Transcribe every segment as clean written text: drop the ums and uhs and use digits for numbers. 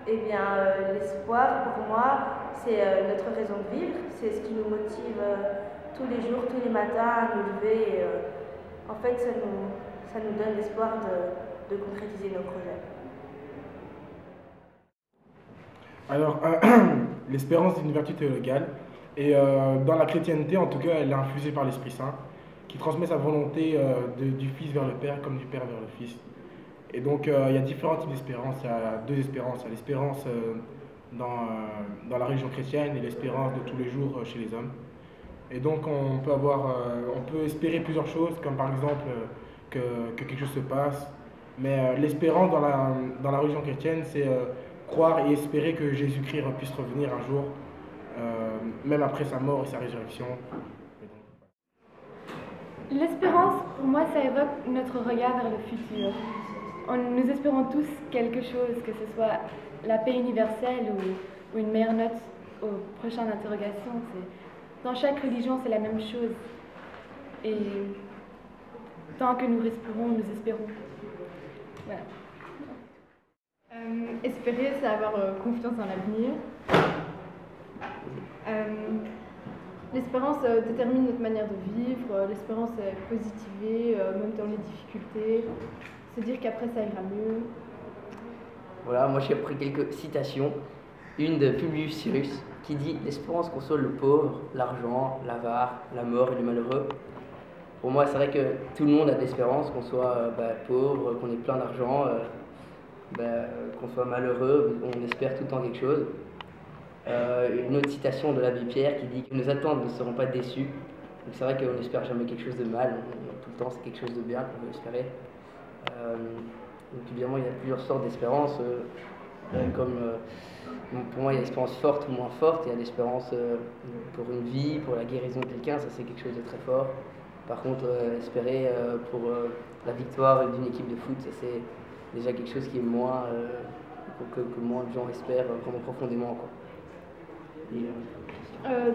Eh bien, l'espoir, pour moi, c'est notre raison de vivre. C'est ce qui nous motive tous les jours, tous les matins à nous lever. Et, en fait, ça nous donne l'espoir de concrétiser nos projets. Alors, l'espérance est une vertu théologale. Et dans la chrétienté, en tout cas, elle est infusée par l'Esprit Saint, qui transmet sa volonté du Fils vers le Père comme du Père vers le Fils. Et donc, il y a différents types d'espérance. Il y a deux espérances. Il y a l'espérance dans la religion chrétienne et l'espérance de tous les jours chez les hommes. Et donc, on peut espérer plusieurs choses, comme par exemple que quelque chose se passe. Mais l'espérance dans la religion chrétienne, c'est croire et espérer que Jésus-Christ puisse revenir un jour, même après sa mort et sa résurrection. L'espérance, pour moi, ça évoque notre regard vers le futur. Nous espérons tous quelque chose, que ce soit la paix universelle ou une meilleure note aux prochaines interrogations. Dans chaque religion, c'est la même chose. Et tant que nous respirons, nous espérons. Voilà. Espérer, c'est avoir confiance en l'avenir. L'espérance détermine notre manière de vivre. L'espérance est positiver, même dans les difficultés. Se dire qu'après ça ira mieux. Voilà, moi j'ai pris quelques citations. Une de Publius Cyrus qui dit « L'espérance console le pauvre, l'argent, l'avare, la mort et le malheureux ». Pour moi, c'est vrai que tout le monde a de l'espérance, qu'on soit pauvre, qu'on ait plein d'argent, qu'on soit malheureux, on espère tout le temps quelque chose. Une autre citation de l'abbé Pierre qui dit que nos attentes ne seront pas déçues. Donc c'est vrai qu'on n'espère jamais quelque chose de mal, tout le temps c'est quelque chose de bien qu'on veut espérer. Donc évidemment il y a plusieurs sortes d'espérance, pour moi il y a l'espérance forte ou moins forte. Il y a l'espérance pour une vie, pour la guérison de quelqu'un, ça c'est quelque chose de très fort. Par contre espérer pour la victoire d'une équipe de foot, ça c'est déjà quelque chose qui est moins que moins de gens espèrent vraiment profondément, quoi.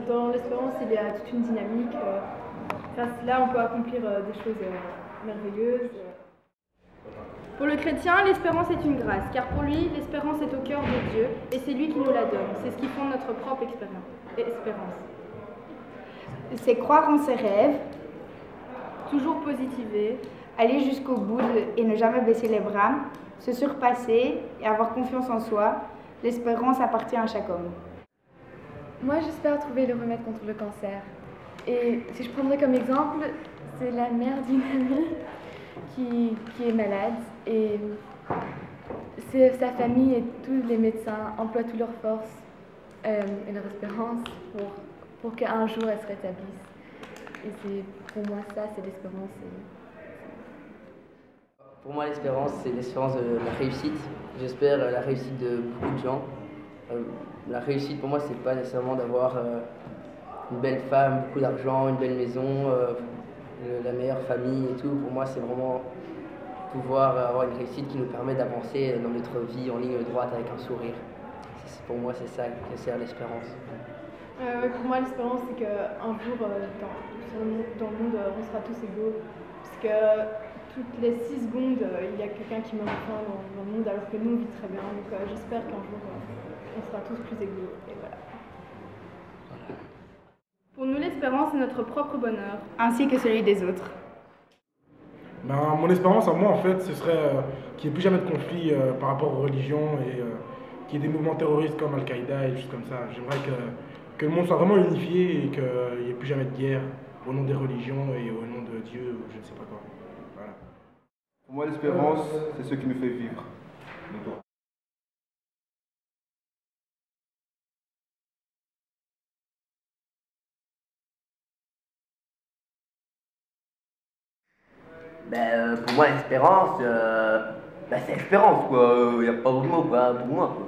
Dans l'espérance, il y a toute une dynamique. Grâce à cela, on peut accomplir des choses merveilleuses. Pour le chrétien, l'espérance est une grâce, car pour lui, l'espérance est au cœur de Dieu et c'est lui qui nous la donne. C'est ce qui fonde notre propre espérance. C'est croire en ses rêves, Toujours positiver, aller jusqu'au bout et ne jamais baisser les bras, se surpasser et avoir confiance en soi. L'espérance appartient à chaque homme. Moi, j'espère trouver le remède contre le cancer. Et si je prendrais comme exemple, c'est la mère d'une amie qui est malade. Et sa famille et tous les médecins emploient toutes leurs forces et leur espérance pour qu'un jour elle se rétablisse. Et pour moi, ça, c'est l'espérance. Pour moi, l'espérance, c'est l'espérance de la réussite. J'espère la réussite de beaucoup de gens. La réussite, pour moi, c'est pas nécessairement d'avoir une belle femme, beaucoup d'argent, une belle maison, la meilleure famille et tout. Pour moi, c'est vraiment pouvoir avoir une réussite qui nous permet d'avancer dans notre vie en ligne droite avec un sourire. Pour moi, c'est ça que sert l'espérance. pour moi, l'espérance, c'est qu'un jour, dans le monde, on sera tous égaux. Parce que toutes les 6 secondes, il y a quelqu'un qui meurt enfin dans le monde, alors que nous, on vit très bien. Donc j'espère qu'un jour, on sera tous plus égaux. Et voilà. Pour nous, l'espérance est notre propre bonheur. Ainsi que celui des autres. Ben, mon espérance à moi, en fait, ce serait qu'il n'y ait plus jamais de conflit par rapport aux religions et qu'il y ait des mouvements terroristes comme Al-Qaïda et des choses comme ça. J'aimerais que le monde soit vraiment unifié et qu'il n'y ait plus jamais de guerre au nom des religions et au nom de Dieu ou je ne sais pas quoi. Voilà. Pour moi, l'espérance, c'est ce qui nous fait vivre. Pour moi, l'espérance, c'est l'espérance, quoi. Il n'y a pas d'autre mot, quoi, pour moi, quoi.